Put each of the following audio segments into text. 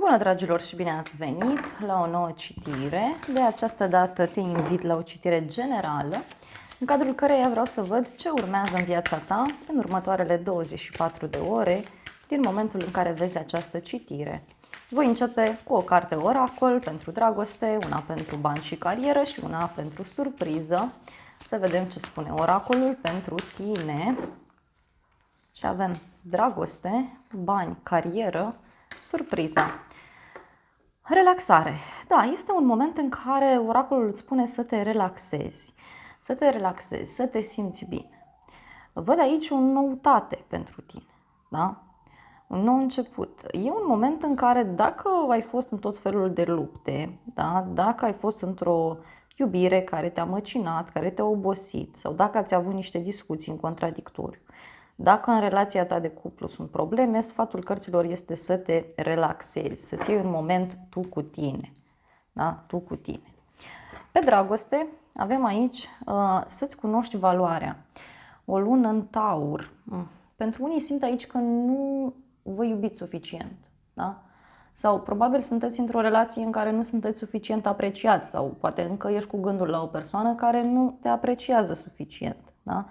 Bună, dragilor, și bine ați venit la o nouă citire. De această dată te invit la o citire generală, în cadrul căreia vreau să văd ce urmează în viața ta în următoarele 24 de ore din momentul în care vezi această citire. Voi începe cu o carte oracol pentru dragoste, una pentru bani și carieră și una pentru surpriză. Să vedem ce spune oracolul pentru tine. Și avem dragoste, bani, carieră, surpriza. Relaxare. Da, este un moment în care oracolul îți spune să te relaxezi. Să te relaxezi, să te simți bine. Văd aici o noutate pentru tine. Da? Un nou început. E un moment în care dacă ai fost în tot felul de lupte, da? Dacă ai fost într-o iubire care te-a măcinat, care te-a obosit, sau dacă ați avut niște discuții în contradictoriu, dacă în relația ta de cuplu sunt probleme, sfatul cărților este să te relaxezi, să-ți iei un moment tu cu tine. Da? Tu cu tine. Pe dragoste avem aici să-ți cunoști valoarea. O lună în taur. Pentru unii simt aici că nu vă iubiți suficient. Da? Sau probabil sunteți într-o relație în care nu sunteți suficient apreciați sau poate încă ești cu gândul la o persoană care nu te apreciază suficient. Da?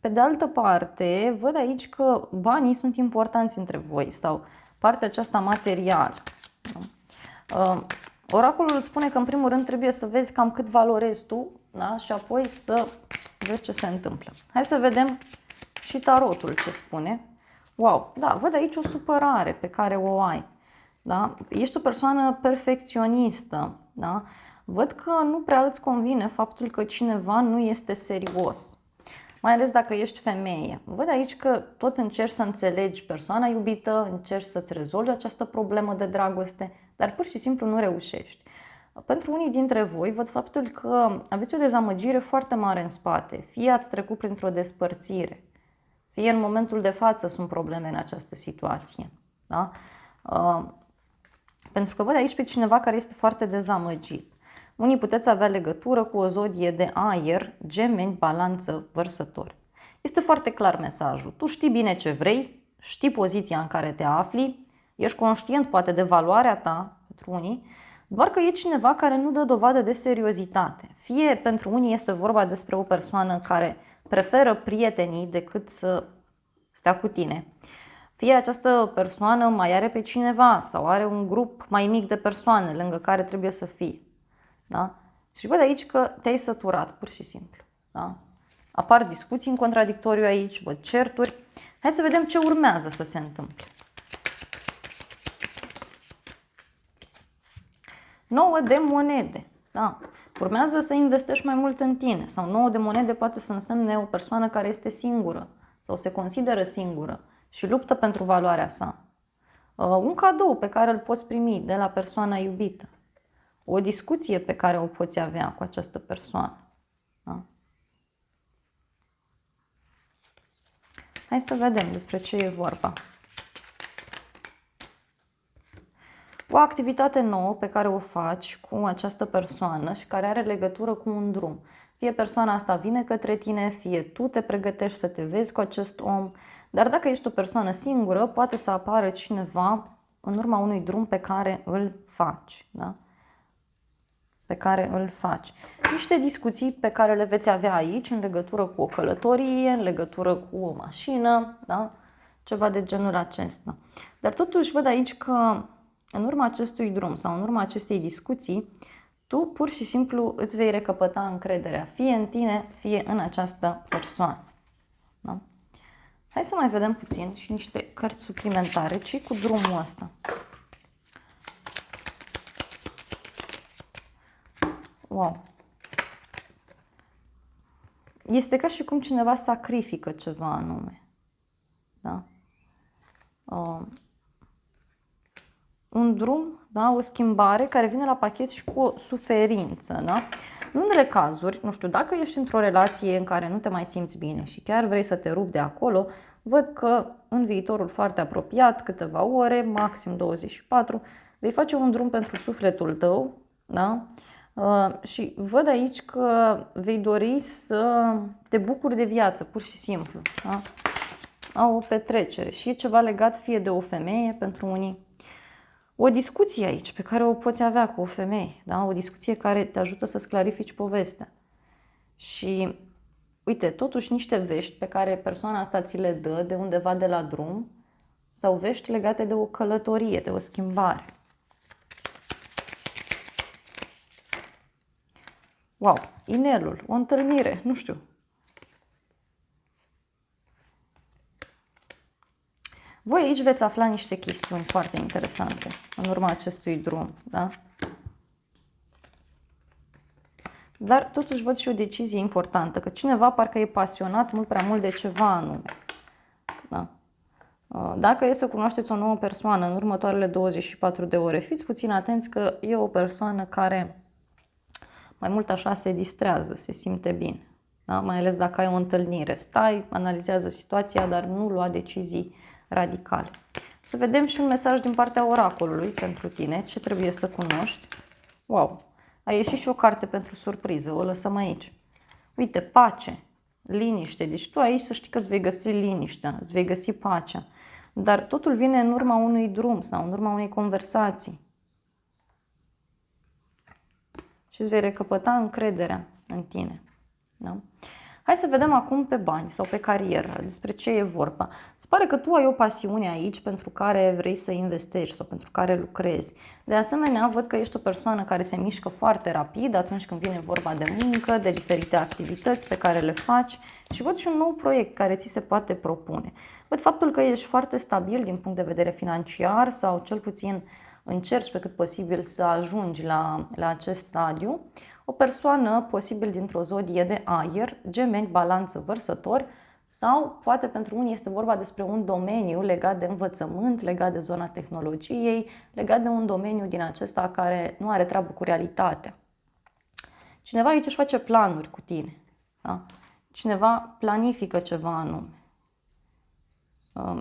Pe de altă parte, văd aici că banii sunt importanți între voi sau partea aceasta materială. Oracolul îți spune că în primul rând trebuie să vezi cam cât valorezi tu, da? Și apoi să vezi ce se întâmplă. Hai să vedem și tarotul ce spune. Wow, da, văd aici o supărare pe care o ai. Da? Ești o persoană perfecționistă. Da? Văd că nu prea îți convine faptul că cineva nu este serios. Mai ales dacă ești femeie. Văd aici că tot încerci să înțelegi persoana iubită, încerci să-ți rezolvi această problemă de dragoste, dar pur și simplu nu reușești. Pentru unii dintre voi văd faptul că aveți o dezamăgire foarte mare în spate. Fie ați trecut printr-o despărțire, fie în momentul de față sunt probleme în această situație. Da? Pentru că văd aici pe cineva care este foarte dezamăgit. Unii puteți avea legătură cu o zodie de aer, Gemeni, Balanță, Vărsători. Este foarte clar mesajul. Tu știi bine ce vrei, știi poziția în care te afli, ești conștient poate de valoarea ta pentru unii, doar că e cineva care nu dă dovadă de seriozitate. Fie pentru unii este vorba despre o persoană care preferă prietenii decât să stea cu tine. Fie această persoană mai are pe cineva sau are un grup mai mic de persoane lângă care trebuie să fie. Da? Și văd aici că te-ai săturat, pur și simplu. Da? Apar discuții în contradictoriu aici, văd certuri. Hai să vedem ce urmează să se întâmple. 9 de monede. Da? Urmează să investești mai mult în tine. Sau 9 de monede poate să însemne o persoană care este singură sau se consideră singură și luptă pentru valoarea sa. Un cadou pe care îl poți primi de la persoana iubită. O discuție pe care o poți avea cu această persoană. Da? Hai să vedem despre ce e vorba. O activitate nouă pe care o faci cu această persoană și care are legătură cu un drum. Fie persoana asta vine către tine, fie tu te pregătești să te vezi cu acest om, dar dacă ești o persoană singură, poate să apară cineva în urma unui drum pe care îl faci. Da? Pe care îl faci. Niște discuții pe care le veți avea aici în legătură cu o călătorie, în legătură cu o mașină, da? Ceva de genul acesta. Dar totuși văd aici că în urma acestui drum sau în urma acestei discuții, tu pur și simplu îți vei recăpăta încrederea, fie în tine, fie în această persoană. Da? Hai să mai vedem puțin și niște cărți suplimentare, ce cu drumul ăsta. Wow. Este ca și cum cineva sacrifică ceva anume. Da? Un drum, da? O schimbare care vine la pachet și cu o suferință. Da? În unele cazuri, nu știu, dacă ești într-o relație în care nu te mai simți bine și chiar vrei să te rupi de acolo, văd că în viitorul foarte apropiat, câteva ore, maxim 24, vei face un drum pentru sufletul tău, da? Și văd aici că vei dori să te bucuri de viață, pur și simplu. Da? O petrecere și e ceva legat fie de o femeie pentru unii, o discuție aici pe care o poți avea cu o femeie, da? O discuție care te ajută să-ți clarifici povestea. Și uite, totuși niște vești pe care persoana asta ți le dă de undeva de la drum sau vești legate de o călătorie, de o schimbare. Wow, inelul, o întâlnire, nu știu. Voi aici veți afla niște chestiuni foarte interesante în urma acestui drum, da? Dar totuși văd și o decizie importantă, că cineva parcă e pasionat mult prea mult de ceva anume. Da? Dacă e să cunoașteți o nouă persoană în următoarele 24 de ore, fiți puțin atenți că e o persoană care mai mult așa se distrează, se simte bine. Da? Mai ales dacă ai o întâlnire. Stai, analizează situația, dar nu lua decizii radicale. Să vedem și un mesaj din partea oracolului pentru tine, ce trebuie să cunoști. Wow! A ieșit și o carte pentru surpriză, o lăsăm aici. Uite, pace, liniște. Deci tu aici să știi că îți vei găsi liniștea, îți vei găsi pacea. Dar totul vine în urma unui drum sau în urma unei conversații. Și îți vei recăpăta încrederea în tine. Da? Hai să vedem acum pe bani sau pe carieră, despre ce e vorba. Se pare că tu ai o pasiune aici pentru care vrei să investești sau pentru care lucrezi. De asemenea, văd că ești o persoană care se mișcă foarte rapid atunci când vine vorba de muncă, de diferite activități pe care le faci și văd și un nou proiect care ți se poate propune. Văd faptul că ești foarte stabil din punct de vedere financiar sau cel puțin încerci pe cât posibil să ajungi la acest stadiu. O persoană posibil dintr-o zodie de aer, Gemeni, Balanță, Vărsător, sau poate pentru unii este vorba despre un domeniu legat de învățământ, legat de zona tehnologiei, legat de un domeniu din acesta care nu are treabă cu realitatea. Cineva aici își face planuri cu tine. Da? Cineva planifică ceva anume.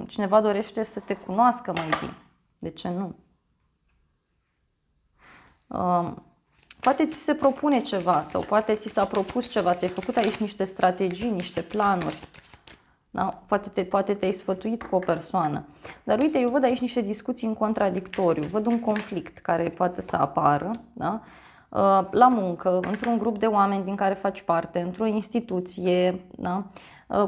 Cineva dorește să te cunoască mai bine. De ce nu? Poate ți se propune ceva sau poate ți s-a propus ceva, ți-ai făcut aici niște strategii, niște planuri. Da? Poate te-ai sfătuit cu o persoană. Dar uite, eu văd aici niște discuții în contradictoriu, văd un conflict care poate să apară, da? La muncă, într-un grup de oameni din care faci parte, într-o instituție. Da?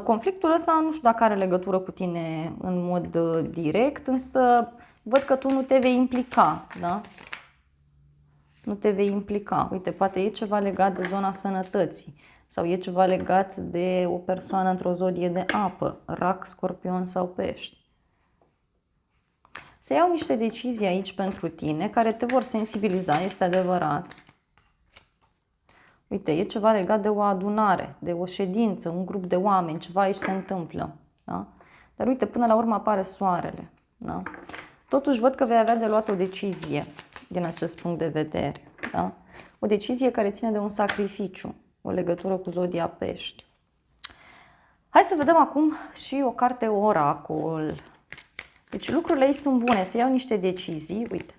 Conflictul ăsta nu știu dacă are legătură cu tine în mod direct, însă văd că tu nu te vei implica. Da? Nu te vei implica. Uite, poate e ceva legat de zona sănătății sau e ceva legat de o persoană într-o zodie de apă, rac, scorpion sau pești. Se iau niște decizii aici pentru tine care te vor sensibiliza, este adevărat. Uite, e ceva legat de o adunare, de o ședință, un grup de oameni, ceva aici se întâmplă. Da? Dar uite, până la urmă apare soarele. Da? Totuși văd că vei avea de luat o decizie din acest punct de vedere. Da? O decizie care ține de un sacrificiu, o legătură cu zodia pești. Hai să vedem acum și o carte oracol. Deci lucrurile aici sunt bune, se iau niște decizii, uite,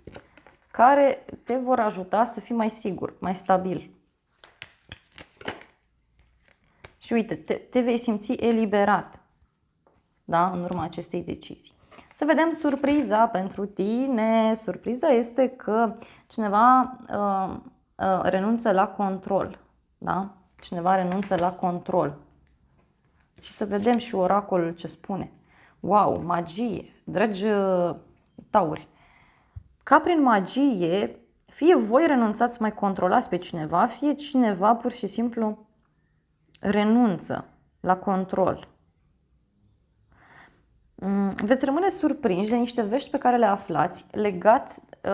care te vor ajuta să fii mai sigur, mai stabil. Și uite, te vei simți eliberat, da, în urma acestei decizii. Să vedem surpriza pentru tine. Surpriza este că cineva renunță la control. Da? Cineva renunță la control. Și să vedem și oracolul ce spune. Wow, magie! Dragi tauri, ca prin magie, fie voi renunțați să mai controlați pe cineva, fie cineva pur și simplu renunță la control. Veți rămâne surprinși de niște vești pe care le aflați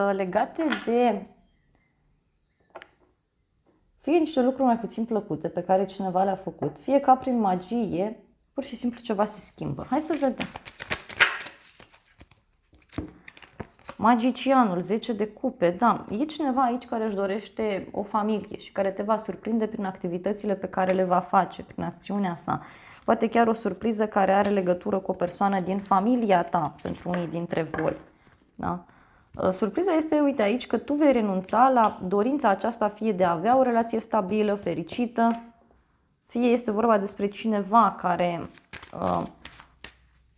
legate de fie niște lucruri mai puțin plăcute pe care cineva le-a făcut, fie ca prin magie, pur și simplu ceva se schimbă. Hai să vedem. Magicianul, 10 de cupe, da, e cineva aici care își dorește o familie și care te va surprinde prin activitățile pe care le va face, prin acțiunea sa. Poate chiar o surpriză care are legătură cu o persoană din familia ta, pentru unii dintre voi. Da? Surpriza este, uite aici, că tu vei renunța la dorința aceasta fie de a avea o relație stabilă, fericită, fie este vorba despre cineva care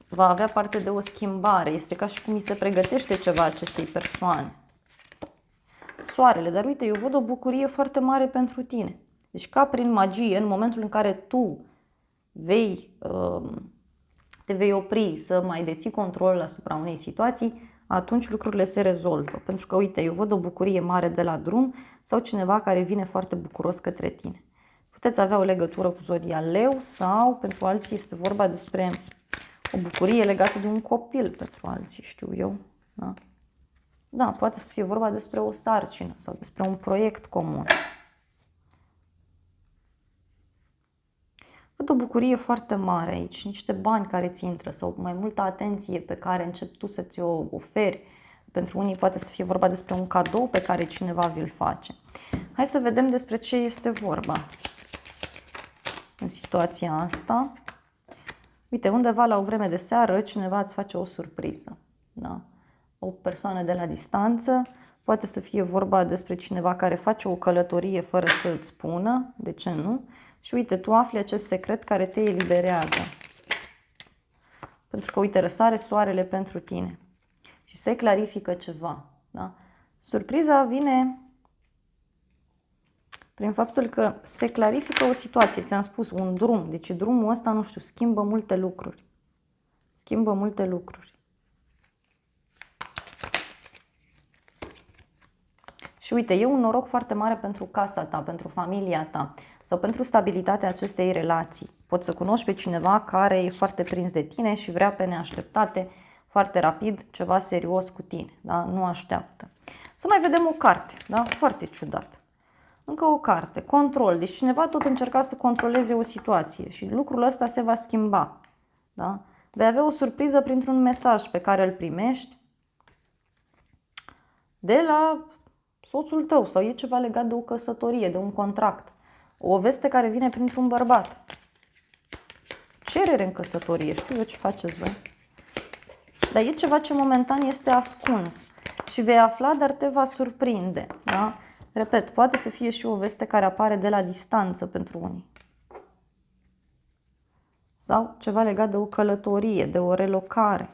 va avea parte de o schimbare. Este ca și cum îi se pregătește ceva acestei persoane. Soarele, dar uite, eu văd o bucurie foarte mare pentru tine. Deci ca prin magie, în momentul în care tu te vei opri să mai deții control asupra unei situații, atunci lucrurile se rezolvă. Pentru că, uite, eu văd o bucurie mare de la drum sau cineva care vine foarte bucuros către tine. Puteți avea o legătură cu zodia Leu sau pentru alții este vorba despre o bucurie legată de un copil pentru alții, știu eu. Da? Da, poate să fie vorba despre o sarcină sau despre un proiect comun. Văd o bucurie foarte mare aici, niște bani care ți intră sau mai multă atenție pe care începi tu să ți-o oferi. Pentru unii poate să fie vorba despre un cadou pe care cineva vi-l face. Hai să vedem despre ce este vorba în situația asta. Uite, undeva la o vreme de seară cineva îți face o surpriză. Da? O persoană de la distanță, poate să fie vorba despre cineva care face o călătorie fără să îți spună, de ce nu? Și uite, tu afli acest secret care te eliberează. Pentru că, uite, răsare soarele pentru tine și se clarifică ceva. Da? Surpriza vine prin faptul că se clarifică o situație. Ți-am spus, un drum. Deci drumul ăsta, nu știu, schimbă multe lucruri. Schimbă multe lucruri. Și uite, e un noroc foarte mare pentru casa ta, pentru familia ta sau pentru stabilitatea acestei relații. Poți să cunoști pe cineva care e foarte prins de tine și vrea pe neașteptate, foarte rapid, ceva serios cu tine. Da? Nu așteaptă. Să mai vedem o carte, da? Foarte ciudat. Încă o carte, control. Deci cineva tot încerca să controleze o situație și lucrul ăsta se va schimba. Da? Vei avea o surpriză printr-un mesaj pe care îl primești de la soțul tău sau e ceva legat de o căsătorie, de un contract. O veste care vine printr-un bărbat. Cerere în căsătorie, știu eu ce faceți voi. Dar e ceva ce momentan este ascuns și vei afla, dar te va surprinde. Da? Repet, poate să fie și o veste care apare de la distanță pentru unii. Sau ceva legat de o călătorie, de o relocare.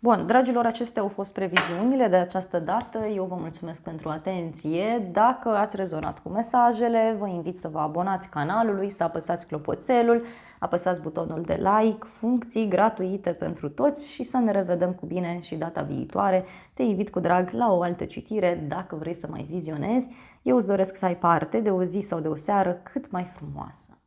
Bun, dragilor, acestea au fost previziunile de această dată. Eu vă mulțumesc pentru atenție. Dacă ați rezonat cu mesajele, vă invit să vă abonați canalului, să apăsați clopoțelul, apăsați butonul de like, funcții gratuite pentru toți și să ne revedem cu bine și data viitoare. Te invit cu drag la o altă citire dacă vrei să mai vizionezi. Eu îți doresc să ai parte de o zi sau de o seară cât mai frumoasă.